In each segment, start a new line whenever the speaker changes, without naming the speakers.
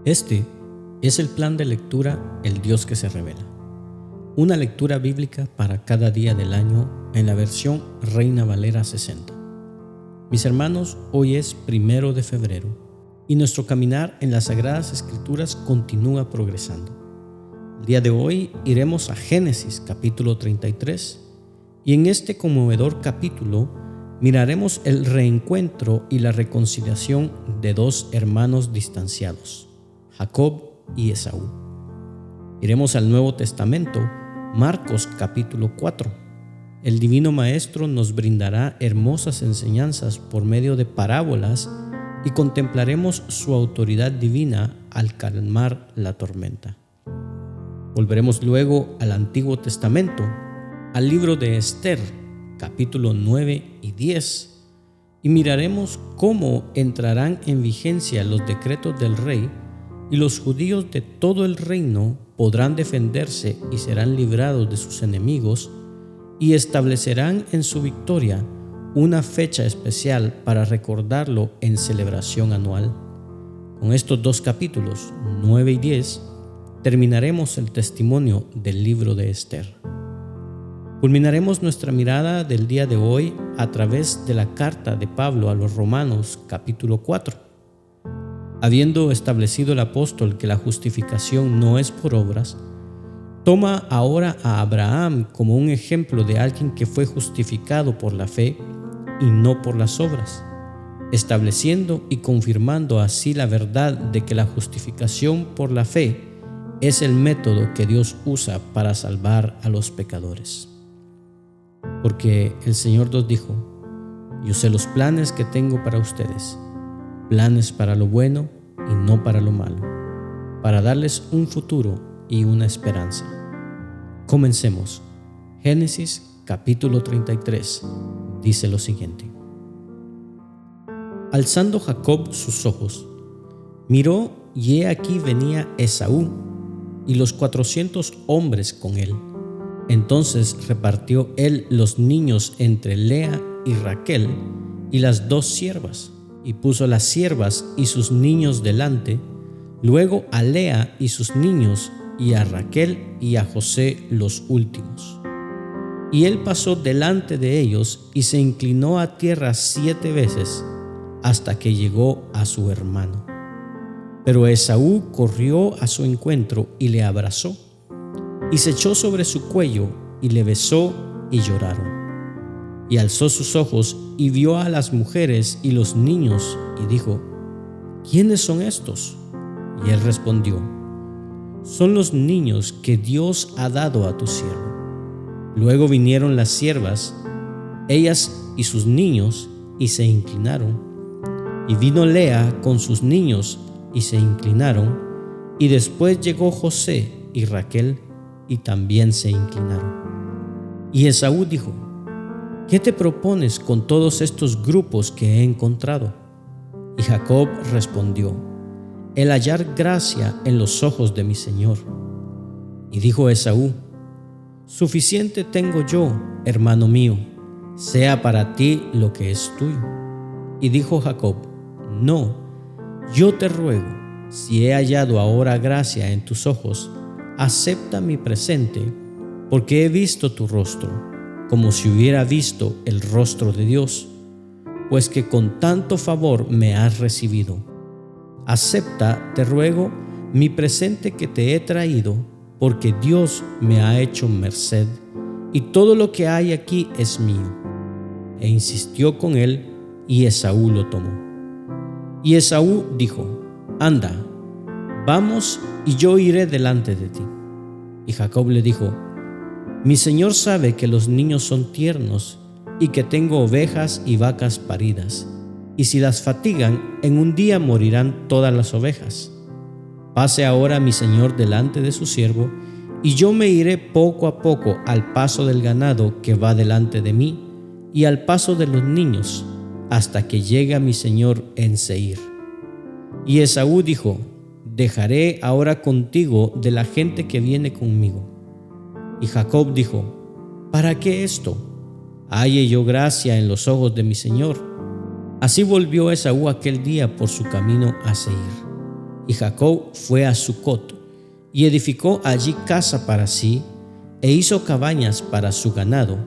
Este es el plan de lectura El Dios que se revela. Una lectura bíblica para cada día del año en la versión Reina Valera 60. Mis hermanos, hoy es 1 de febrero y nuestro caminar en las Sagradas Escrituras continúa progresando. El día de hoy iremos a Génesis capítulo 33 y en este conmovedor capítulo miraremos el reencuentro y la reconciliación de dos hermanos distanciados, Jacob y Esaú. Iremos al Nuevo Testamento, Marcos capítulo 4. El Divino Maestro nos brindará hermosas enseñanzas por medio de parábolas y contemplaremos su autoridad divina al calmar la tormenta. Volveremos luego al Antiguo Testamento, al libro de Esther, capítulo 9 y 10, y miraremos cómo entrarán en vigencia los decretos del rey y los judíos de todo el reino podrán defenderse y serán librados de sus enemigos y establecerán en su victoria una fecha especial para recordarlo en celebración anual. Con estos dos capítulos, 9 y 10, terminaremos el testimonio del libro de Esther. Culminaremos nuestra mirada del día de hoy a través de la carta de Pablo a los Romanos, capítulo 4. Habiendo establecido el apóstol que la justificación no es por obras, toma ahora a Abraham como un ejemplo de alguien que fue justificado por la fe y no por las obras, estableciendo y confirmando así la verdad de que la justificación por la fe es el método que Dios usa para salvar a los pecadores. Porque el Señor nos dijo: yo sé los planes que tengo para ustedes, planes para lo bueno y no para lo malo, para darles un futuro y una esperanza. Comencemos. Génesis capítulo 33 dice lo siguiente: Alzando Jacob sus ojos, miró y he aquí venía Esaú y los 400 hombres con él. Entonces repartió él los niños entre Lea y Raquel y las dos siervas, y puso las siervas y sus niños delante, luego a Lea y sus niños, y a Raquel y a José los últimos. Y él pasó delante de ellos y se inclinó a tierra 7 veces hasta que llegó a su hermano. Pero Esaú corrió a su encuentro y le abrazó, y se echó sobre su cuello y le besó, y lloraron. Y alzó sus ojos y vio a las mujeres y los niños y dijo: ¿quiénes son estos? Y él respondió: son los niños que Dios ha dado a tu siervo. Luego vinieron las siervas, ellas y sus niños, y se inclinaron. Y vino Lea con sus niños y se inclinaron. Y después llegó José y Raquel y también se inclinaron. Y Esaú dijo: ¿qué te propones con todos estos grupos que he encontrado? Y Jacob respondió: el hallar gracia en los ojos de mi señor. Y dijo Esaú: suficiente tengo yo, hermano mío, sea para ti lo que es tuyo. Y dijo Jacob: no, yo te ruego, si he hallado ahora gracia en tus ojos, acepta mi presente, porque he visto tu rostro, como si hubiera visto el rostro de Dios, pues que con tanto favor me has recibido. Acepta, te ruego, mi presente que te he traído, porque Dios me ha hecho merced, y todo lo que hay aquí es mío. E insistió con él, y Esaú lo tomó. Y Esaú dijo: anda, vamos, y yo iré delante de ti. Y Jacob le dijo: mi señor sabe que los niños son tiernos, y que tengo ovejas y vacas paridas, y si las fatigan, en un día morirán todas las ovejas. Pase ahora mi señor delante de su siervo, y yo me iré poco a poco al paso del ganado que va delante de mí, y al paso de los niños, hasta que llegue a mi señor en Seir. Y Esaú dijo: dejaré ahora contigo de la gente que viene conmigo. Y Jacob dijo: ¿para qué esto? Halle yo gracia en los ojos de mi señor. Así volvió Esaú aquel día por su camino a Seir. Y Jacob fue a Sucot, y edificó allí casa para sí, e hizo cabañas para su ganado.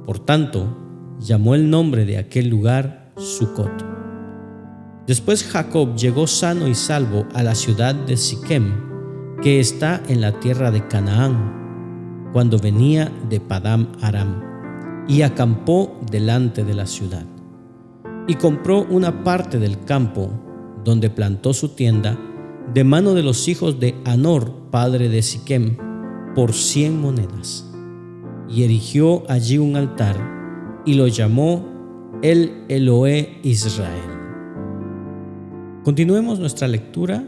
Por tanto, llamó el nombre de aquel lugar Sucot. Después Jacob llegó sano y salvo a la ciudad de Siquem, que está en la tierra de Canaán, cuando venía de Padam Aram, y acampó delante de la ciudad. Y compró una parte del campo, donde plantó su tienda, de mano de los hijos de Anor, padre de Siquem, por 100 monedas. Y erigió allí un altar, y lo llamó El Elohe Israel. Continuemos nuestra lectura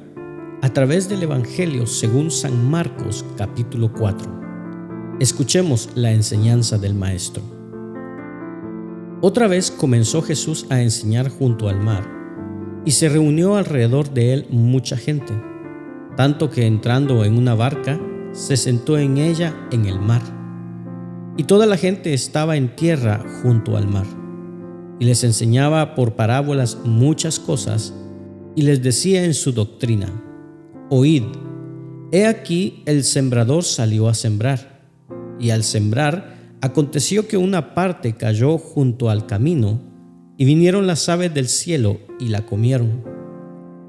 a través del Evangelio según San Marcos, capítulo 4. Escuchemos la enseñanza del Maestro. Otra vez comenzó Jesús a enseñar junto al mar, y se reunió alrededor de él mucha gente, tanto que entrando en una barca, se sentó en ella en el mar. Y toda la gente estaba en tierra junto al mar, y les enseñaba por parábolas muchas cosas, y les decía en su doctrina: Oíd, he aquí el sembrador salió a sembrar, y al sembrar aconteció que una parte cayó junto al camino, y vinieron las aves del cielo y la comieron.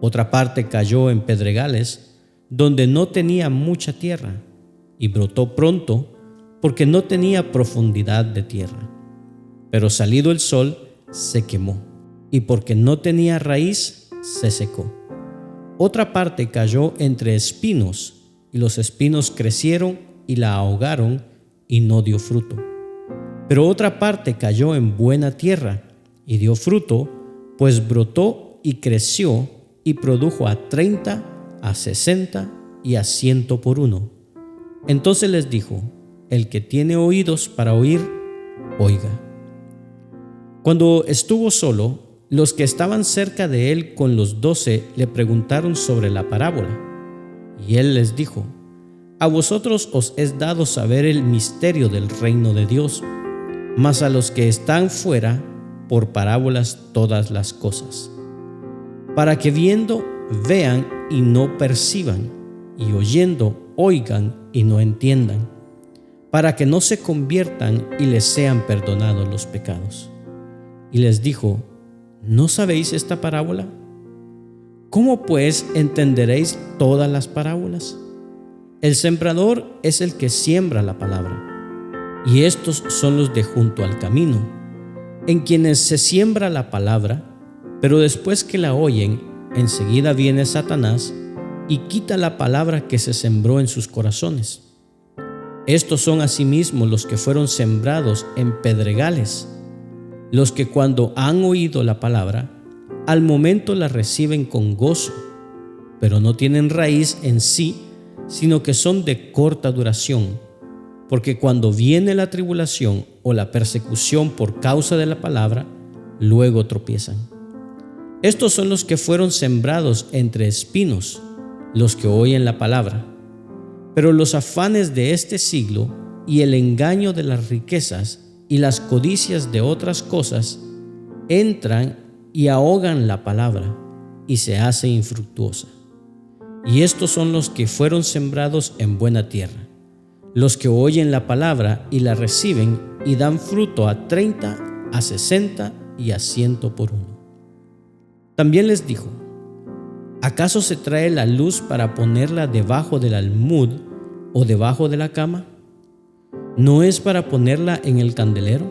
Otra parte cayó en pedregales, donde no tenía mucha tierra, y brotó pronto, porque no tenía profundidad de tierra. Pero salido el sol, se quemó, y porque no tenía raíz, se secó. Otra parte cayó entre espinos, y los espinos crecieron y la ahogaron, y no dio fruto. Pero otra parte cayó en buena tierra, y dio fruto, pues brotó y creció, y produjo a 30, a 60 y a 100 por uno. Entonces les dijo: el que tiene oídos para oír, oiga. Cuando estuvo solo, los que estaban cerca de él con los 12 le preguntaron sobre la parábola. Y él les dijo: a vosotros os es dado saber el misterio del reino de Dios, mas a los que están fuera, por parábolas todas las cosas, para que viendo vean y no perciban, y oyendo oigan y no entiendan, para que no se conviertan y les sean perdonados los pecados. Y les dijo: ¿no sabéis esta parábola? ¿Cómo pues entenderéis todas las parábolas? El sembrador es el que siembra la palabra, y estos son los de junto al camino, en quienes se siembra la palabra, pero después que la oyen, enseguida viene Satanás y quita la palabra que se sembró en sus corazones. Estos son asimismo los que fueron sembrados en pedregales, los que cuando han oído la palabra, al momento la reciben con gozo, pero no tienen raíz en sí, sino que son de corta duración, porque cuando viene la tribulación o la persecución por causa de la palabra, luego tropiezan. Estos son los que fueron sembrados entre espinos, los que oyen la palabra. Pero los afanes de este siglo y el engaño de las riquezas y las codicias de otras cosas entran y ahogan la palabra, y se hace infructuosa. Y estos son los que fueron sembrados en buena tierra, los que oyen la palabra y la reciben y dan fruto a 30, a 60 y a 100 por uno. También les dijo: ¿acaso se trae la luz para ponerla debajo del almud o debajo de la cama? ¿No es para ponerla en el candelero?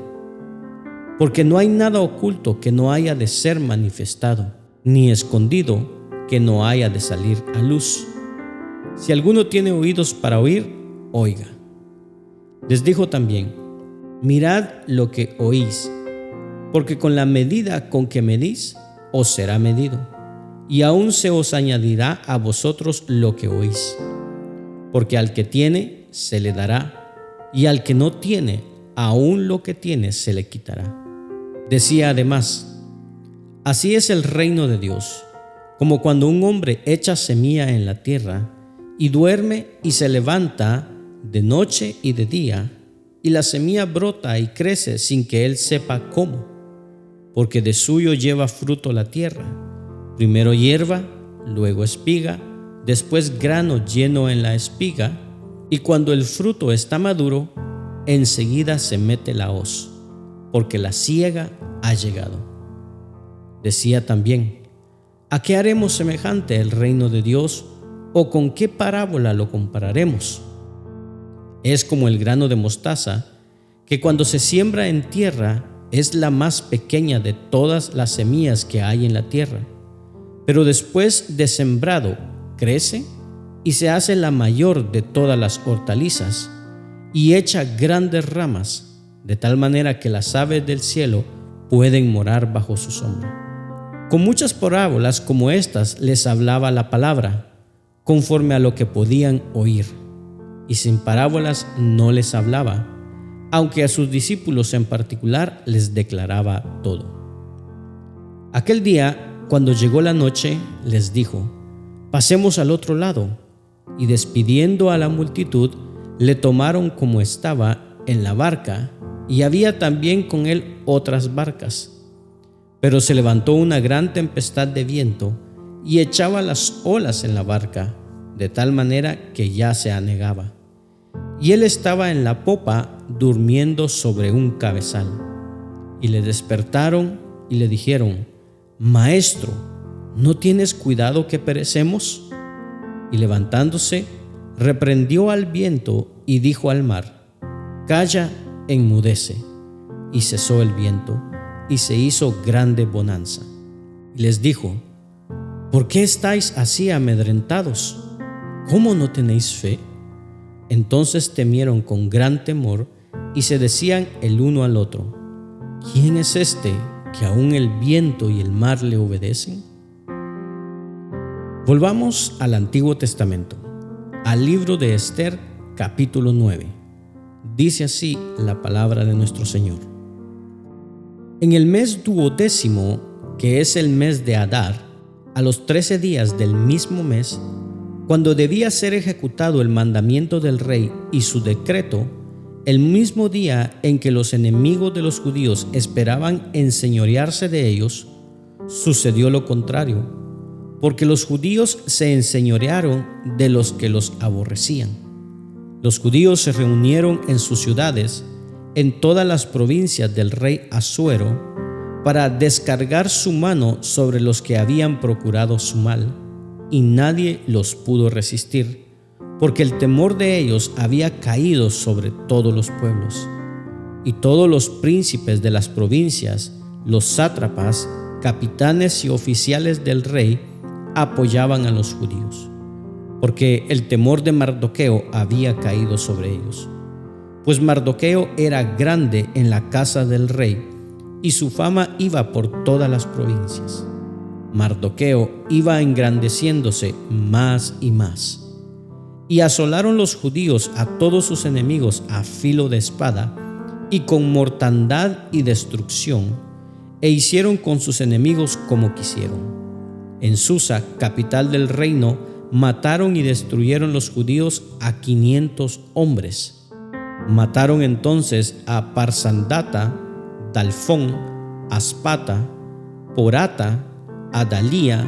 Porque no hay nada oculto que no haya de ser manifestado, ni escondido que no haya de salir a luz. Si alguno tiene oídos para oír, oiga. Les dijo también: mirad lo que oís, porque con la medida con que medís, os será medido, y aún se os añadirá a vosotros lo que oís. Porque al que tiene, se le dará, y al que no tiene, aún lo que tiene se le quitará. Decía además: así es el reino de Dios, como cuando un hombre echa semilla en la tierra, y duerme y se levanta de noche y de día, y la semilla brota y crece sin que él sepa cómo, porque de suyo lleva fruto la tierra, primero hierba, luego espiga después grano lleno en la espiga, y cuando el fruto está maduro, enseguida se mete la hoz, porque la siega ha llegado. Decía también: ¿a qué haremos semejante el reino de Dios? ¿O con qué parábola lo compararemos? Es como el grano de mostaza, que cuando se siembra en tierra es la más pequeña de todas las semillas que hay en la tierra, pero después de sembrado crece y se hace la mayor de todas las hortalizas y echa grandes ramas, de tal manera que las aves del cielo pueden morar bajo su sombra. Con muchas parábolas como estas les hablaba la palabra, conforme a lo que podían oír, y sin parábolas no les hablaba, aunque a sus discípulos en particular les declaraba todo. Aquel día, cuando llegó la noche, les dijo: pasemos al otro lado, y despidiendo a la multitud, le tomaron como estaba en la barca, y había también con él otras barcas. Pero se levantó una gran tempestad de viento, y echaba las olas en la barca, de tal manera que ya se anegaba. Y él estaba en la popa durmiendo sobre un cabezal. Y le despertaron y le dijeron: Maestro, ¿no tienes cuidado que perecemos? Y levantándose, reprendió al viento y dijo al mar: Calla, enmudece. Y cesó el viento, y se hizo grande bonanza. Y les dijo: ¿por qué estáis así amedrentados? ¿Cómo no tenéis fe? Entonces temieron con gran temor y se decían el uno al otro: ¿quién es este que aún el viento y el mar le obedecen? Volvamos al Antiguo Testamento, al libro de Esther, capítulo 9. Dice así la palabra de nuestro Señor. En el mes duodécimo, que es el mes de Adar, a los 13 días del mismo mes, cuando debía ser ejecutado el mandamiento del rey y su decreto, el mismo día en que los enemigos de los judíos esperaban enseñorearse de ellos, sucedió lo contrario, porque los judíos se enseñorearon de los que los aborrecían. Los judíos se reunieron en sus ciudades, en todas las provincias del rey Asuero, para descargar su mano sobre los que habían procurado su mal, y nadie los pudo resistir, porque el temor de ellos había caído sobre todos los pueblos. Y todos los príncipes de las provincias, los sátrapas, capitanes y oficiales del rey, apoyaban a los judíos, porque el temor de Mardoqueo había caído sobre ellos. Pues Mardoqueo era grande en la casa del rey, y su fama iba por todas las provincias. Mardoqueo iba engrandeciéndose más y más. Y asolaron los judíos a todos sus enemigos a filo de espada, y con mortandad y destrucción, e hicieron con sus enemigos como quisieron. En Susa, capital del reino, mataron y destruyeron los judíos a 500 hombres. Mataron entonces a Parsandata, Dalfón, Aspata, Porata, Adalía,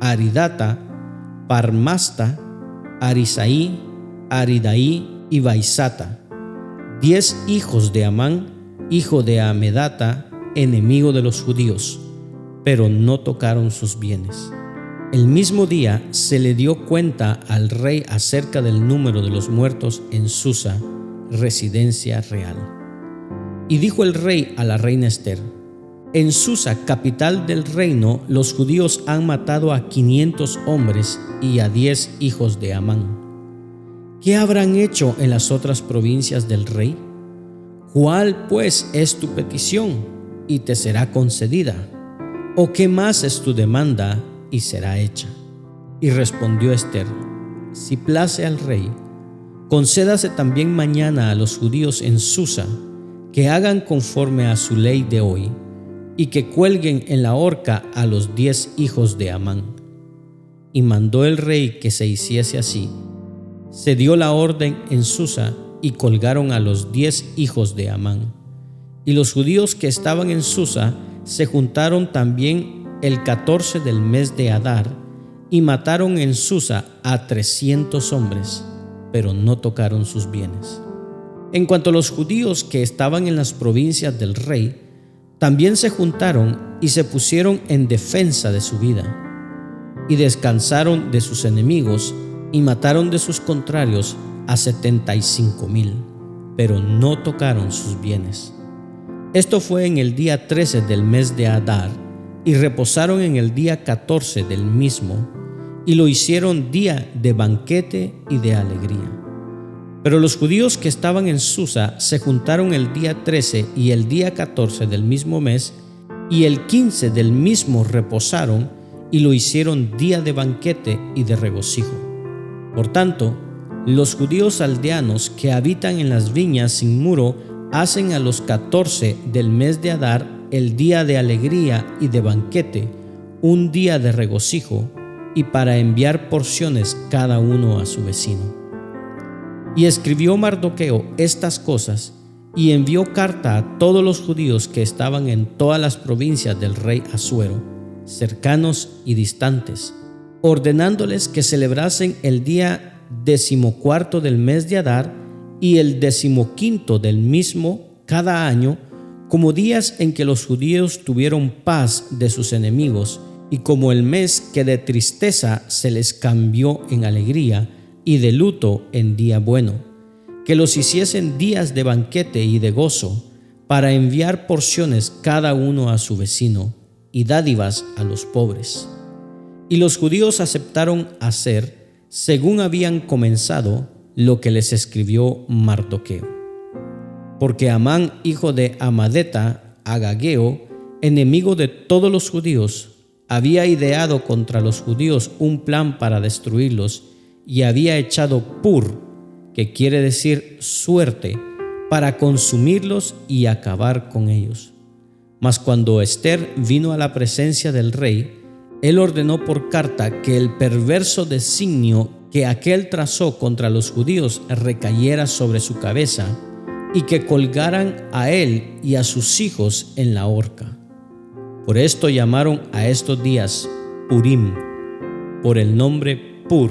Aridata, Parmasta, Arisaí, Aridaí y Baisata, 10 hijos de Amán, hijo de Amedata, enemigo de los judíos, pero no tocaron sus bienes. El mismo día se le dio cuenta al rey acerca del número de los muertos en Susa, residencia real. Y dijo el rey a la reina Esther: en Susa, capital del reino, los judíos han matado a 500 hombres y a 10 hijos de Amán. ¿Qué habrán hecho en las otras provincias del rey? ¿Cuál, pues, es tu petición y te será concedida? ¿O qué más es tu demanda y será hecha? Y respondió Esther: si place al rey, concédase también mañana a los judíos en Susa que hagan conforme a su ley de hoy, y que cuelguen en la horca a los 10 hijos de Amán. Y mandó el rey que se hiciese así. Se dio la orden en Susa y colgaron a los 10 hijos de Amán. Y los judíos que estaban en Susa se juntaron también el 14 del mes de Adar, y mataron en Susa a 300 hombres, pero no tocaron sus bienes. En cuanto a los judíos que estaban en las provincias del rey, también se juntaron y se pusieron en defensa de su vida, y descansaron de sus enemigos y mataron de sus contrarios a 75,000, pero no tocaron sus bienes. Esto fue en el día 13 del mes de Adar, y reposaron en el día 14 del mismo, y lo hicieron día de banquete y de alegría. Pero los judíos que estaban en Susa se juntaron el día 13 y el día 14 del mismo mes, y el 15 del mismo reposaron, y lo hicieron día de banquete y de regocijo. Por tanto, los judíos aldeanos que habitan en las viñas sin muro hacen a los 14 del mes de Adar el día de alegría y de banquete, un día de regocijo, y para enviar porciones cada uno a su vecino. Y escribió Mardoqueo estas cosas, y envió carta a todos los judíos que estaban en todas las provincias del rey Asuero, cercanos y distantes, ordenándoles que celebrasen el día 14 del mes de Adar y el 15 del mismo cada año, como días en que los judíos tuvieron paz de sus enemigos, y como el mes que de tristeza se les cambió en alegría, y de luto en día bueno, que los hiciesen días de banquete y de gozo, para enviar porciones cada uno a su vecino, y dádivas a los pobres. Y los judíos aceptaron hacer, según habían comenzado, lo que les escribió Mardoqueo. Porque Amán, hijo de Amadeta, agageo, enemigo de todos los judíos, había ideado contra los judíos un plan para destruirlos, y había echado pur, que quiere decir suerte, para consumirlos y acabar con ellos. Mas cuando Ester vino a la presencia del rey, él ordenó por carta que el perverso designio que aquél trazó contra los judíos recayera sobre su cabeza, y que colgaran a él y a sus hijos en la horca. Por esto llamaron a estos días Purim, por el nombre Pur.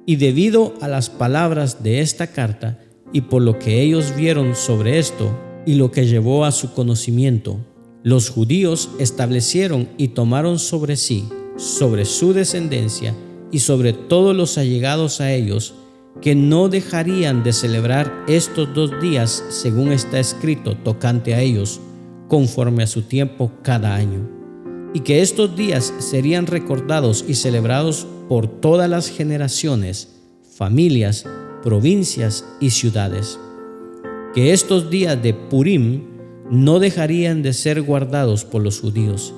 Y debido a las palabras de esta carta, y por lo que ellos vieron sobre esto, y lo que llevó a su conocimiento, los judíos establecieron y tomaron sobre sí, sobre su descendencia y sobre todos los allegados a ellos, que no dejarían de celebrar estos 2 días según está escrito tocante a ellos, conforme a su tiempo cada año, y que estos días serían recordados y celebrados por todas las generaciones, familias, provincias y ciudades, que estos días de Purim no dejarían de ser guardados por los judíos,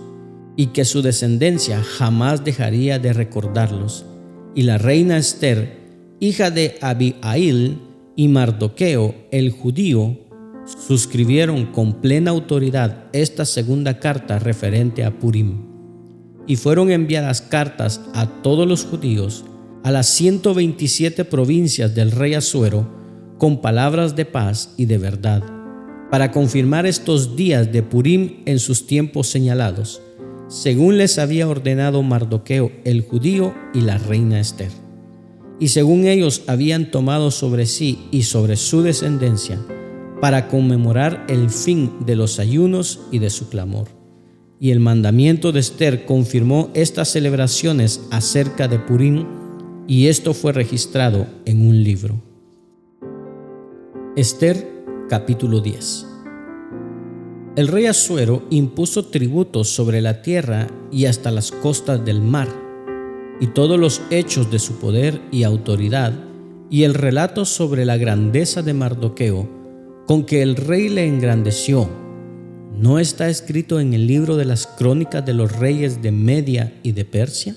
y que su descendencia jamás dejaría de recordarlos. Y la reina Ester, hija de Abihail, y Mardoqueo, el judío, suscribieron con plena autoridad esta segunda carta referente a Purim. Y fueron enviadas cartas a todos los judíos, a las 127 provincias del rey Asuero, con palabras de paz y de verdad, para confirmar estos días de Purim en sus tiempos señalados, según les había ordenado Mardoqueo el judío y la reina Ester. Y según ellos habían tomado sobre sí y sobre su descendencia, para conmemorar el fin de los ayunos y de su clamor. Y el mandamiento de Ester confirmó estas celebraciones acerca de Purim, y esto fue registrado en un libro. Ester, capítulo 10. El rey Asuero impuso tributos sobre la tierra y hasta las costas del mar, y todos los hechos de su poder y autoridad, y el relato sobre la grandeza de Mardoqueo, con que el rey le engrandeció, ¿no está escrito en el libro de las crónicas de los reyes de Media y de Persia?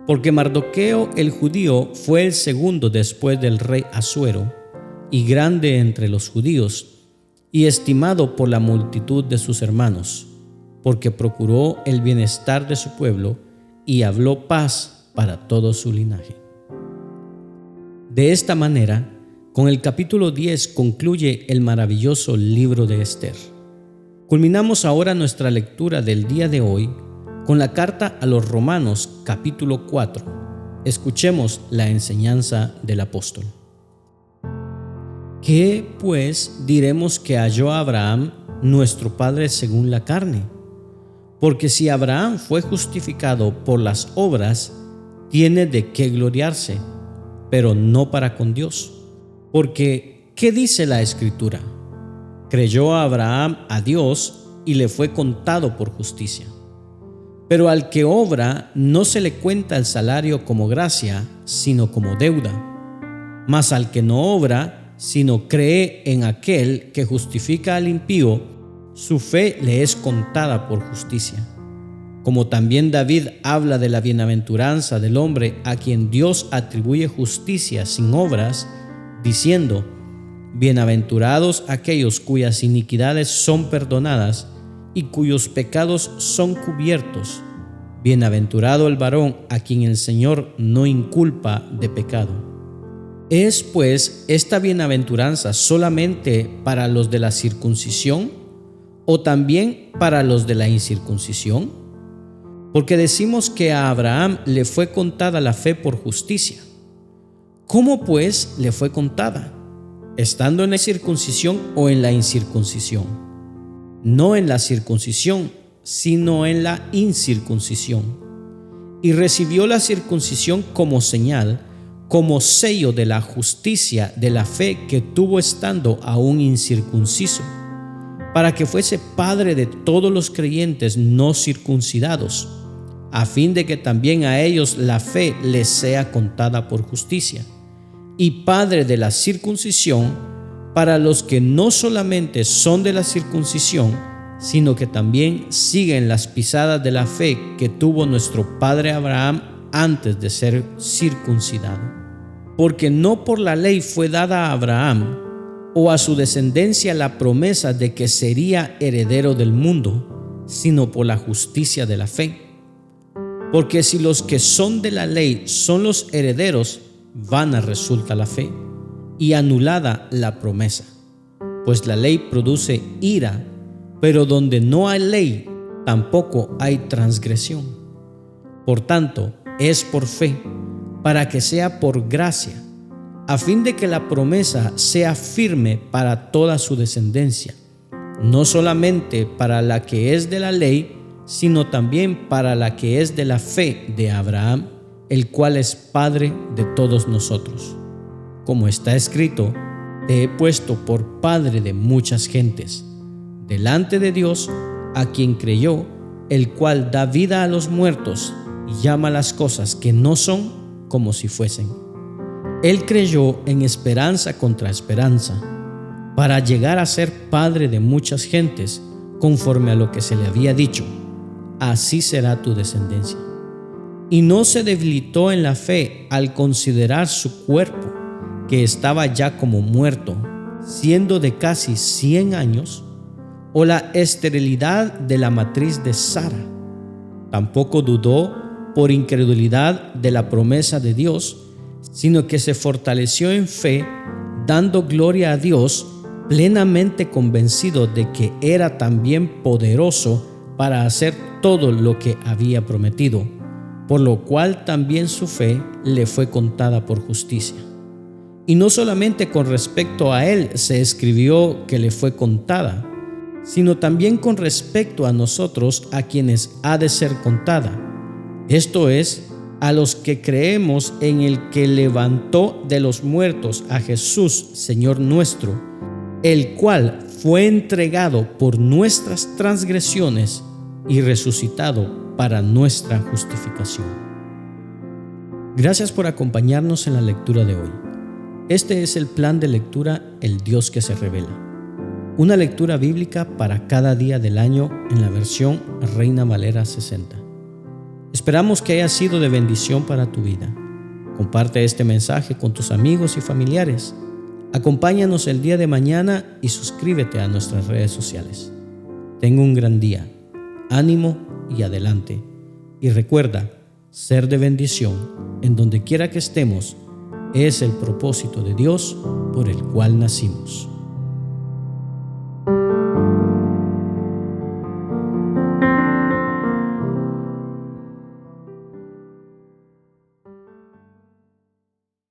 Porque Mardoqueo el judío fue el segundo después del rey Asuero, y grande entre los judíos, y estimado por la multitud de sus hermanos, porque procuró el bienestar de su pueblo y habló paz para todo su linaje. De esta manera, con el capítulo 10 concluye el maravilloso libro de Ester. Culminamos ahora nuestra lectura del día de hoy Con la carta a los Romanos capítulo 4, escuchemos la enseñanza del apóstol. ¿Qué pues diremos que halló Abraham, nuestro padre según la carne? Porque si Abraham fue justificado por las obras, tiene de qué gloriarse, pero no para con Dios. Porque, ¿qué dice la Escritura? Creyó Abraham a Dios y le fue contado por justicia. Pero al que obra no se le cuenta el salario como gracia, sino como deuda. Mas al que no obra, sino cree en aquel que justifica al impío, su fe le es contada por justicia. Como también David habla de la bienaventuranza del hombre a quien Dios atribuye justicia sin obras, diciendo: bienaventurados aquellos cuyas iniquidades son perdonadas y cuyos pecados son cubiertos. Bienaventurado el varón a quien el Señor no inculpa de pecado. ¿Es pues esta bienaventuranza solamente para los de la circuncisión o también para los de la incircuncisión? Porque decimos que a Abraham le fue contada la fe por justicia. ¿Cómo pues le fue contada? ¿Estando en la circuncisión o en la incircuncisión? No en la circuncisión, sino en la incircuncisión. Y recibió la circuncisión como señal, como sello de la justicia de la fe que tuvo estando aún incircunciso, para que fuese padre de todos los creyentes no circuncidados, a fin de que también a ellos la fe les sea contada por justicia, y padre de la circuncisión para los que no solamente son de la circuncisión, sino que también siguen las pisadas de la fe que tuvo nuestro padre Abraham antes de ser circuncidado. Porque no por la ley fue dada a Abraham o a su descendencia la promesa de que sería heredero del mundo, sino por la justicia de la fe. Porque si los que son de la ley son los herederos, vana resulta la fe y anulada la promesa. Pues la ley produce ira, pero donde no hay ley, tampoco hay transgresión. Por tanto, es por fe, para que sea por gracia, a fin de que la promesa sea firme para toda su descendencia, no solamente para la que es de la ley, sino también para la que es de la fe de Abraham, el cual es Padre de todos nosotros. Como está escrito: te he puesto por Padre de muchas gentes, delante de Dios, a quien creyó, el cual da vida a los muertos y llama las cosas que no son como si fuesen. Él creyó en esperanza contra esperanza, para llegar a ser Padre de muchas gentes, conforme a lo que se le había dicho: así será tu descendencia. Y no se debilitó en la fe al considerar su cuerpo, que estaba ya como muerto, siendo de casi 100 años, o la esterilidad de la matriz de Sara. Tampoco dudó por incredulidad de la promesa de Dios, sino que se fortaleció en fe, dando gloria a Dios, plenamente convencido de que era también poderoso para hacer todo lo que había prometido, por lo cual también su fe le fue contada por justicia. Y no solamente con respecto a él se escribió que le fue contada, sino también con respecto a nosotros, a quienes ha de ser contada. Esto es, a los que creemos en el que levantó de los muertos a Jesús, Señor nuestro, el cual fue entregado por nuestras transgresiones y resucitado para nuestra justificación. Gracias por acompañarnos en la lectura de hoy. Este es el plan de lectura El Dios que se revela. Una lectura bíblica para cada día del año en la versión Reina Valera 60. Esperamos que haya sido de bendición para tu vida. Comparte este mensaje con tus amigos y familiares. Acompáñanos el día de mañana y suscríbete a nuestras redes sociales. Tenga un gran día. Ánimo y adelante. Y recuerda, ser de bendición en donde quiera que estemos es el propósito de Dios por el cual nacimos.